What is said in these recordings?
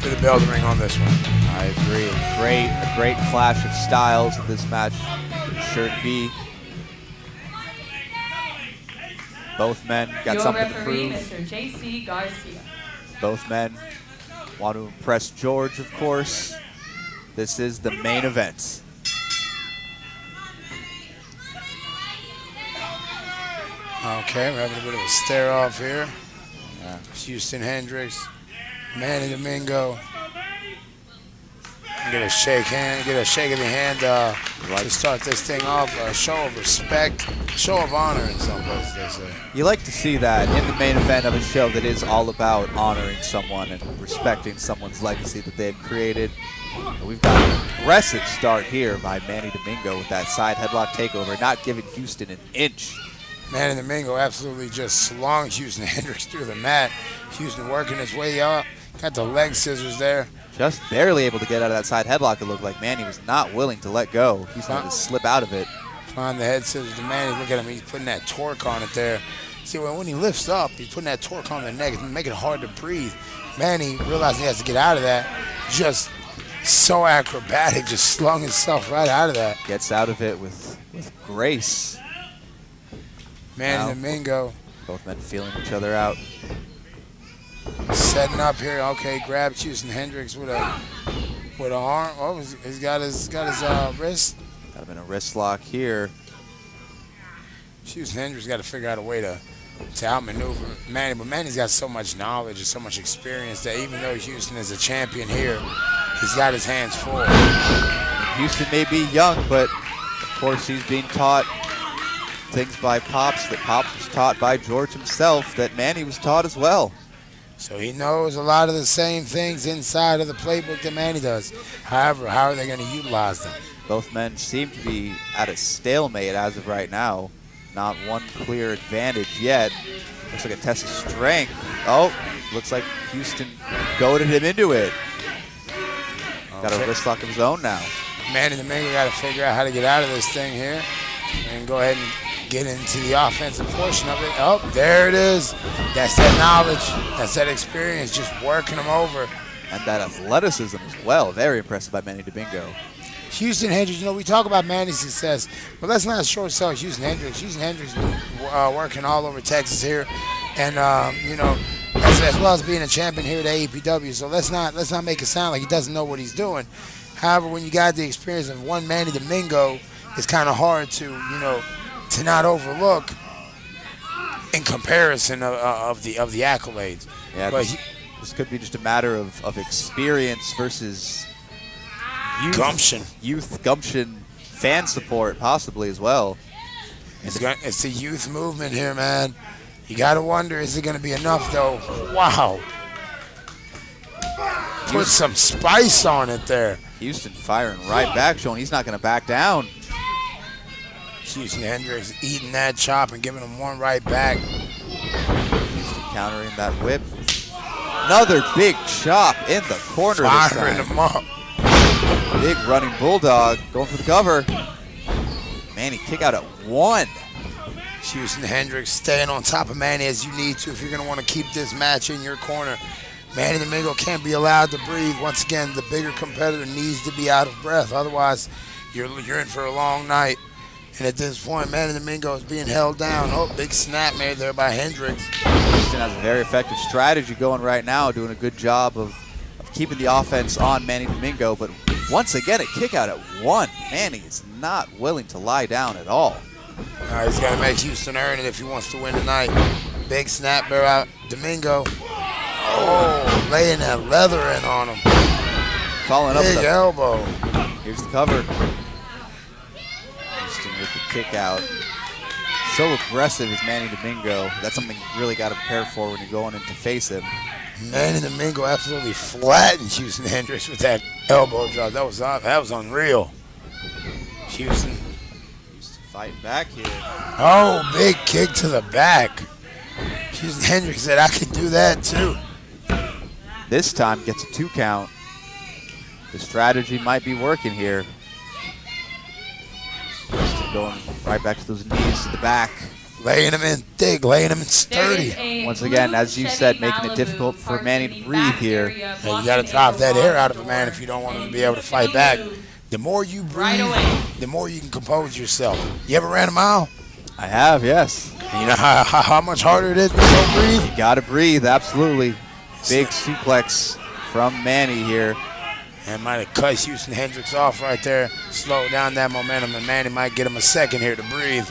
for the bell to ring on this one. I agree. A great clash of styles of this match. Sure to be. Both men got something to prove. Mr. J.C. Garcia. Both men want to impress George, of course. This is the main event. Okay, we're having a bit of a stare off here. Yeah. Houston Hendrix, Manny Domingo. Get a shake of the hand to start this thing off. A show of respect, show of honor in some places, they say. You like to see that in the main event of a show that is all about honoring someone and respecting someone's legacy that they've created. And we've got an aggressive start here by Manny Domingo with that side headlock takeover, not giving Houston an inch. Manny Domingo absolutely just slung Houston Hendrix through the mat. Houston working his way up, got the leg scissors there. Just barely able to get out of that side headlock, it looked like. Manny was not willing to let go. He's going to slip out of it. Find the head scissors to Manny. Look at him. He's putting that torque on it there. See, when he lifts up, he's putting that torque on the neck. It's making it hard to breathe. Manny realized he has to get out of that. Just so acrobatic, just slung himself right out of that. Gets out of it with grace. Manny Domingo. Both men feeling each other out. Setting up here. Okay, grabbed Houston Hendrix with a arm. Oh, he's got his wrist. Got him in a wrist lock here. Houston Hendrix got to figure out a way to outmaneuver Manny, but Manny's got so much knowledge and so much experience that even though Houston is a champion here, he's got his hands full. Houston may be young, but of course he's being taught things by Pops that Pops was taught by George himself, that Manny was taught as well. So he knows a lot of the same things inside of the playbook that Manny does. However, how are they going to utilize them? Both men seem to be at a stalemate as of right now. Not one clear advantage yet. Looks like a test of strength. Oh, looks like Houston goaded him into it. Got a wrist lock of his own now. Manny Domingo got to figure out how to get out of this thing here and go ahead and get into the offensive portion of it. Oh, there it is. That's that knowledge. That's that experience, just working him over. And that athleticism as well. Very impressive by Manny Domingo. Houston Hendrix, we talk about Manny's success, but let's not short sell Houston Hendrix. Houston Hendrix has been working all over Texas here, and as well as being a champion here at AAPW. So let's not make it sound like he doesn't know what he's doing. However, when you got the experience of one Manny Domingo, it's kind of hard to not overlook in comparison of the accolades. Yeah, but this could be just a matter of experience versus youth gumption, fan support possibly as well. It's the youth movement here, man. You got to wonder, is it going to be enough, though? Wow. Put some spice on it there. Houston firing right back, showing he's not going to back down. Houston Hendrix eating that chop and giving him one right back. Houston countering that whip. Another big chop in the corner this time. Firing him up. Big running bulldog going for the cover. Manny kick out at one. Houston Hendrix staying on top of Manny as you need to if you're going to want to keep this match in your corner. Manny Domingo can't be allowed to breathe. Once again, the bigger competitor needs to be out of breath. Otherwise, you're in for a long night. And at this point, Manny Domingo is being held down. Oh, big snap made there by Hendrix. Houston has a very effective strategy going right now, doing a good job of keeping the offense on Manny Domingo. But once again, a kick out at one. Manny is not willing to lie down at all. He's got to make Houston earn it if he wants to win tonight. Big snap there out Domingo. Oh, laying that leather in on him. Following up big elbow. Here's the cover. Houston with the kick out. So aggressive is Manny Domingo. That's something you really got to prepare for when you're going in to face him. Manny Domingo absolutely flattened Houston Hendrix with that elbow drop. That was unreal. Houston fighting back here. Oh, big kick to the back. Houston Hendrix said, I could do that too. This time gets a 2 count. The strategy might be working here. Houston going right back to those knees to the back. Laying him in thick, laying him in There sturdy. is a Once again, blue as you Chevy said, making it Malibu difficult for parked Manny in to the breathe back here. area, And you blocking got to the drop that air out of a garage man door. if you don't want him to And be able to you fight can back. move The more you right breathe, away. the more you can compose yourself. You ever ran a mile? I have, yes. And you know how much harder it is to go breathe? You gotta breathe, absolutely. Big suplex from Manny here. And might have cut Houston Hendrix off right there. Slow down that momentum, and Manny might get him a second here to breathe.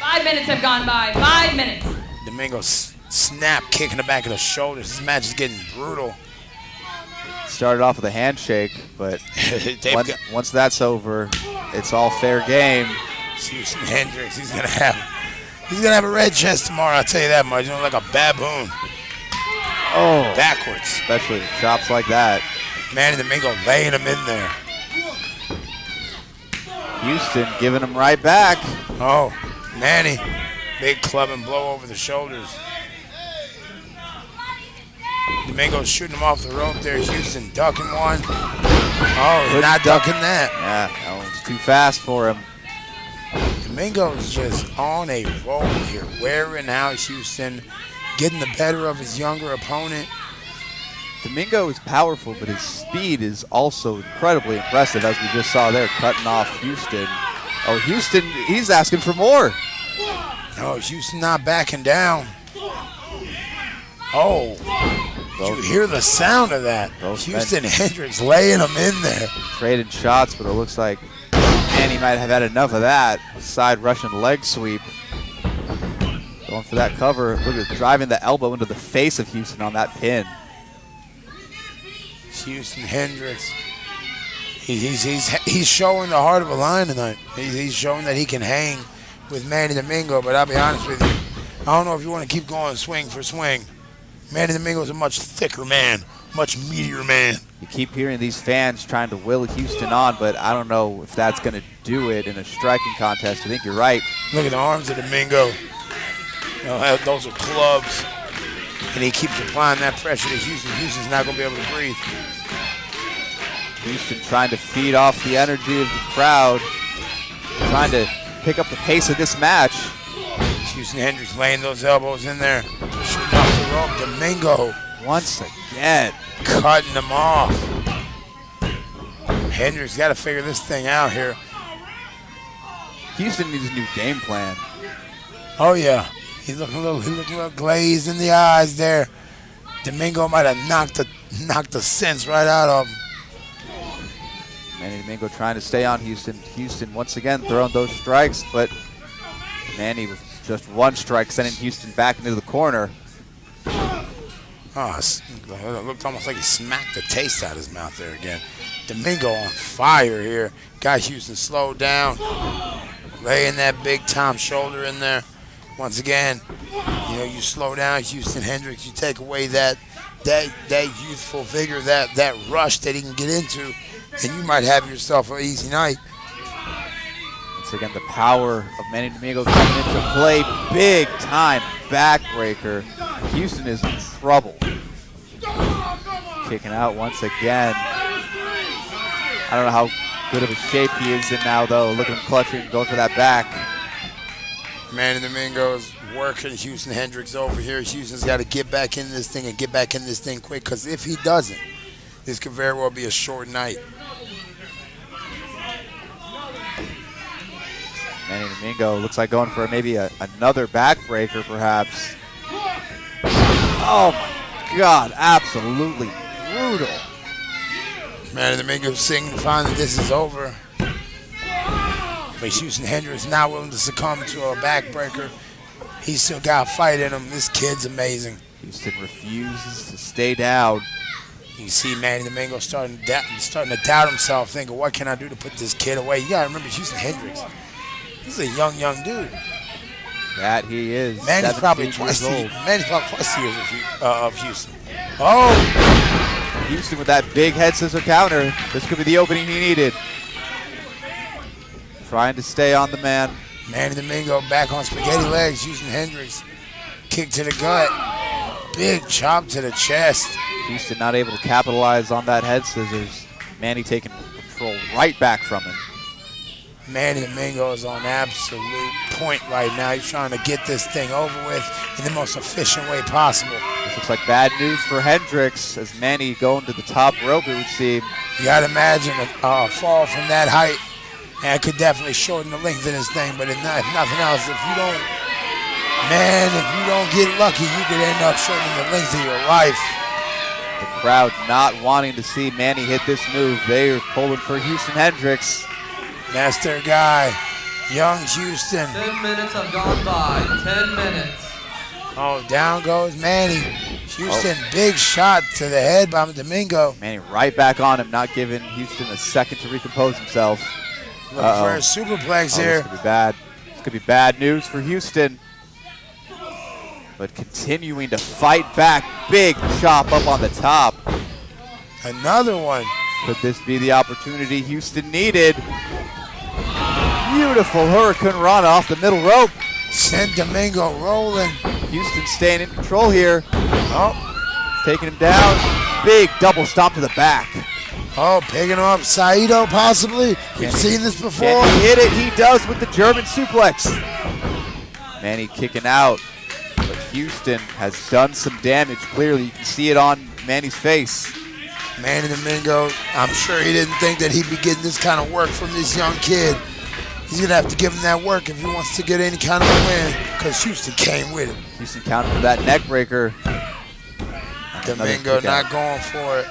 5 minutes have gone by. 5 minutes. Domingo snap kick in the back of the shoulders. This match is getting brutal. Started off with a handshake, but They've got once that's over, it's all fair game. Houston Hendrix. He's gonna have a red chest tomorrow. I'll tell you that much. You know, like a baboon. Oh, Backwards. especially with chops like that. Manny Domingo laying him in there. Houston giving him right back. Oh, Manny. Big club and blow over the shoulders. Domingo's shooting him off the rope there. Houston ducking one. Oh, he's not ducking that. Yeah, that one's too fast for him. Domingo's just on a roll here. Wearing out Houston. Getting the better of his younger opponent. Domingo is powerful, but his speed is also incredibly impressive, as we just saw there, cutting off Houston. Oh, Houston, he's asking for more. No, Houston not backing down. Oh, did you hear the sound of that? Both Houston Hendrix laying him in there. Trading shots, but it looks like Manny might have had enough of that. Side Russian leg sweep. Going for that cover. Look at driving the elbow into the face of Houston on that pin. Houston Hendrix. He's showing the heart of a lion tonight. He's showing that he can hang with Manny Domingo, but I'll be honest with you. I don't know if you want to keep going swing for swing. Manny Domingo's a much thicker man, much meatier man. You keep hearing these fans trying to will Houston on, but I don't know if that's going to do it in a striking contest. I think you're right. Look at the arms of Domingo. You know, those are clubs. And he keeps applying that pressure to Houston. Houston's not going to be able to breathe. Houston trying to feed off the energy of the crowd, trying to pick up the pace of this match. Houston Hendrix laying those elbows in there, shooting off the rope. Domingo Once again, cutting him off. Hendrix got to figure this thing out here. Houston needs a new game plan. Oh yeah, he's looking a little glazed in the eyes there. Domingo might have knocked the sense right out of him. Manny Domingo trying to stay on Houston. Houston once again throwing those strikes, but Manny with just one strike sending Houston back into the corner. Oh, it looked almost like he smacked the taste out of his mouth there again. Domingo on fire here. Got Houston slowed down. Laying that big Tom shoulder in there. Once again, you know, you slow down Houston Hendrix. You take away that youthful vigor, that rush that he can get into, and you might have yourself an easy night. Once again, the power of Manny Domingo coming into play. Big time backbreaker. Houston is in trouble. Kicking out once again. I don't know how good of a shape he is in now, though. Look at him clutching, going for that back. Manny Domingo's working Houston Hendrix over here. Houston's got to get back in this thing and get back in this thing quick, because if he doesn't, this could very well be a short night. Manny Domingo looks like going for maybe another backbreaker, perhaps. Oh my God, absolutely brutal. Manny Domingo signifying that this is over. But Houston Hendrix not willing to succumb to a backbreaker. He's still got a fight in him. This kid's amazing. Houston refuses to stay down. You see Manny Domingo starting to doubt himself, thinking, what can I do to put this kid away? You got to remember Houston Hendrix. He's a young dude. That he is. Manny's probably 17 twice years old. the years of Houston. Oh! Houston with that big head scissor counter. This could be the opening he needed. Trying to stay on the man. Manny Domingo back on spaghetti legs. Houston Hendrix kick to the gut. Big chop to the chest. Houston not able to capitalize on that head scissors. Manny taking control right back from him. Manny Domingo is on absolute point right now. He's trying to get this thing over with in the most efficient way possible. This looks like bad news for Hendrix as Manny going to the top rope, it would seem. You got to imagine a fall from that height. And it could definitely shorten the length of this thing, but if nothing else, if you don't get lucky, you could end up shortening the length of your life. The crowd not wanting to see Manny hit this move. They are pulling for Houston Hendrix. That's their guy, young Houston. 10 minutes have gone by, 10 minutes. Oh, down goes Manny. Houston, big shot to the head by Domingo. Manny right back on him, not giving Houston a second to recompose himself. Looking for a superplex here. This could be bad. This could be bad news for Houston. But continuing to fight back. Big chop up on the top. Another one. Could this be the opportunity Houston needed? Beautiful hurricane run off the middle rope. Sent Domingo rolling. Houston staying in control here. Oh. Taking him down. Big double stomp to the back. Oh, picking him up. Saito possibly. We've seen this before. Can he hit it? He does with the German suplex. Manny kicking out. But Houston has done some damage. Clearly, you can see it on Manny's face. Manny Domingo, I'm sure he didn't think that he'd be getting this kind of work from this young kid. He's going to have to give him that work if he wants to get any kind of a win, because Houston came with him. Houston countered with that neck breaker. Domingo not going for it.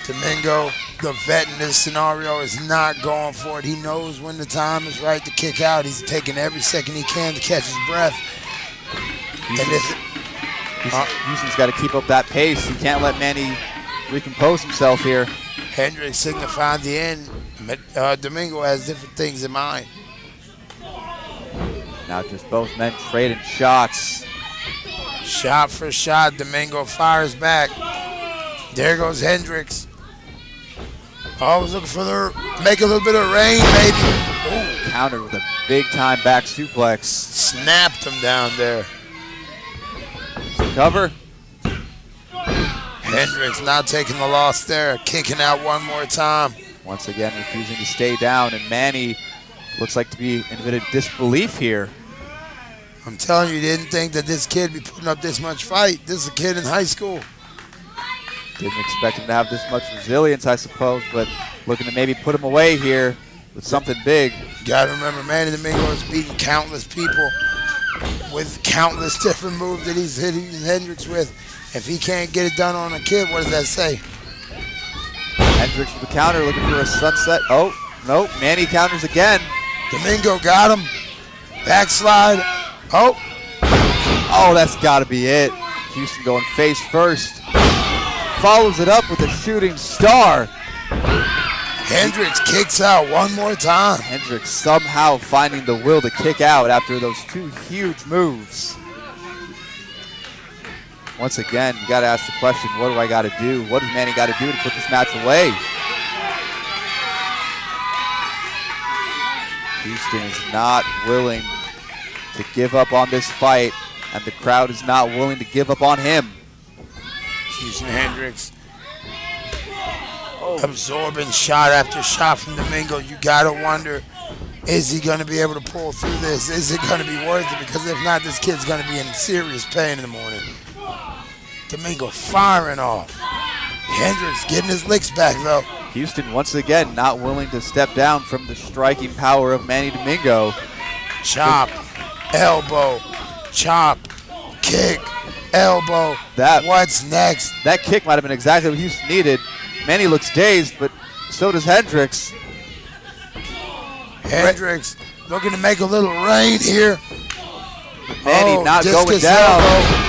Domingo, the vet in this scenario, is not going for it. He knows when the time is right to kick out. He's taking every second he can to catch his breath. Houston's got to keep up that pace. He can't let Manny recompose himself here. Hendrix signifying the end. Domingo has different things in mind. Now just both men trading shots. Shot for shot, Domingo fires back. There goes Hendrix. Oh, was looking for make a little bit of rain, baby. Ooh. Countered with a big-time back suplex. Snapped him down there. Cover. Hendrix not taking the loss there. Kicking out one more time. Once again, refusing to stay down, and Manny looks like to be in a bit of disbelief here. I'm telling you, didn't think that this kid would be putting up this much fight. This is a kid in high school. Didn't expect him to have this much resilience, I suppose, but looking to maybe put him away here with something big. You gotta remember, Manny Domingo has beaten countless people with countless different moves that he's hitting Hendrix with. If he can't get it done on a kid, what does that say? Hendrix with the counter, looking for a sunset. Oh, nope, Manny counters again. Domingo got him. Backslide. Oh. Oh, that's gotta be it. Houston going face first. Follows it up with a shooting star. Hendrix kicks out one more time. Hendrix somehow finding the will to kick out after those two huge moves. Once again, you got to ask the question, what do I got to do? What does Manny got to do to put this match away? Houston is not willing to give up on this fight, and the crowd is not willing to give up on him. Houston Hendrix absorbing shot after shot from Domingo. You gotta wonder, is he gonna be able to pull through this? Is it gonna be worth it? Because if not, this kid's gonna be in serious pain in the morning. Domingo firing off. Hendrix getting his licks back though. Houston once again not willing to step down from the striking power of Manny Domingo. Chop, elbow, chop, kick, elbow. What's next? That kick might have been exactly what Houston needed. Manny looks dazed, but so does Hendrix. Hendrix looking to make a little rain here. Manny not going down. Elbow.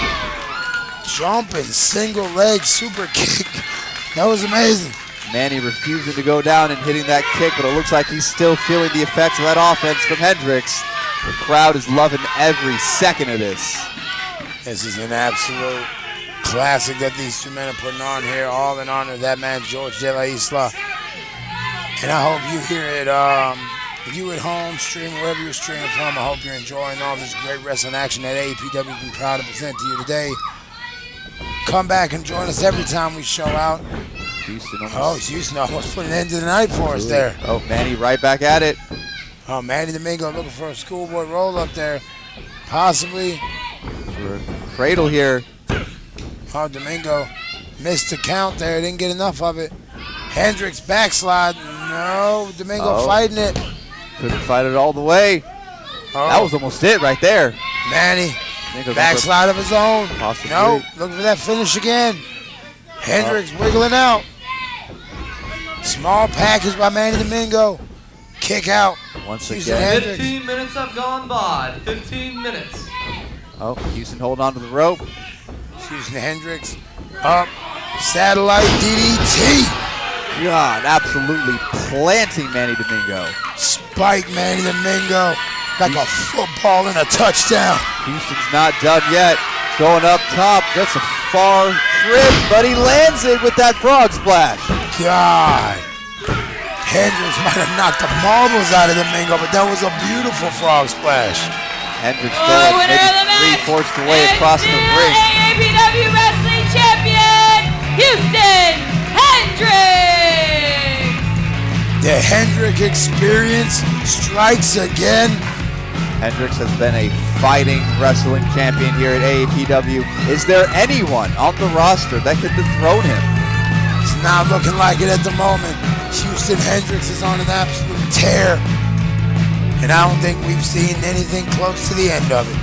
Jumping single leg super kick. That was amazing. Manny refusing to go down and hitting that kick, but it looks like he's still feeling the effects of that offense from Hendrix. The crowd is loving every second of this. This is an absolute classic that these two men are putting on here, all in honor of that man, George De La Isla. And I hope you hear it, you at home, stream wherever you're streaming from. I hope you're enjoying all this great wrestling action that AAPW has been proud to present to you today. Come back and join us every time we show out. Houston Oh, almost. Houston almost put an end to the night for us there. Oh, Manny right back at it. Oh, Manny Domingo looking for a schoolboy roll up there. Possibly. For a cradle here. Oh, Domingo missed the count there. Didn't get enough of it. Hendrix backslide. No, Domingo fighting it. Couldn't fight it all the way. Oh, That was almost it right there. Manny. Domingo's Backslide of his own. Possibly. No, looking for that finish again. Hendrix wiggling out. Small package by Manny Domingo. Kick out. Once Houston again. Hendrix. 15 minutes have gone by. 15 minutes. Oh, Houston holding on to the rope. Houston Hendrix up. Satellite DDT. God, absolutely planting Manny Domingo. Spike Manny Domingo like a football and a touchdown. Houston's not done yet. Going up top. That's a far trip, but he lands it with that frog splash. God. Hendrix might have knocked the marbles out of Domingo, but that was a beautiful frog splash. Hendrix Oh, going winner maybe of the match. 3/4 the way across the And ring. AAPW Wrestling Champion, Houston Hendrix. The Hendrix experience strikes again. Hendrix has been a fighting wrestling champion here at AAPW. Is there anyone on the roster that could dethrone him? It's not looking like it at the moment. Houston Hendrix is on an absolute tear. And I don't think we've seen anything close to the end of it.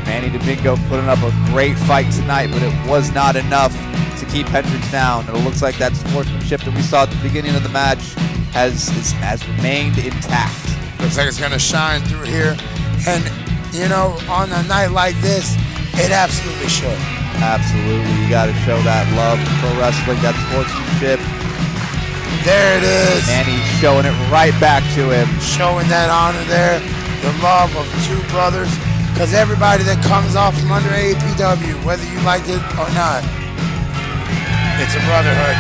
Manny Domingo putting up a great fight tonight, but it was not enough to keep Hendrix down. And it looks like that sportsmanship that we saw at the beginning of the match has remained intact. Looks like it's going to shine through here. And, you know, on a night like this, it absolutely should. Absolutely, you got to show that love for pro wrestling, that sportsmanship. There it is. Manny showing it right back to him. Showing that honor there. The love of two brothers. Because everybody that comes off from under AAPW, whether you like it or not, it's a brotherhood.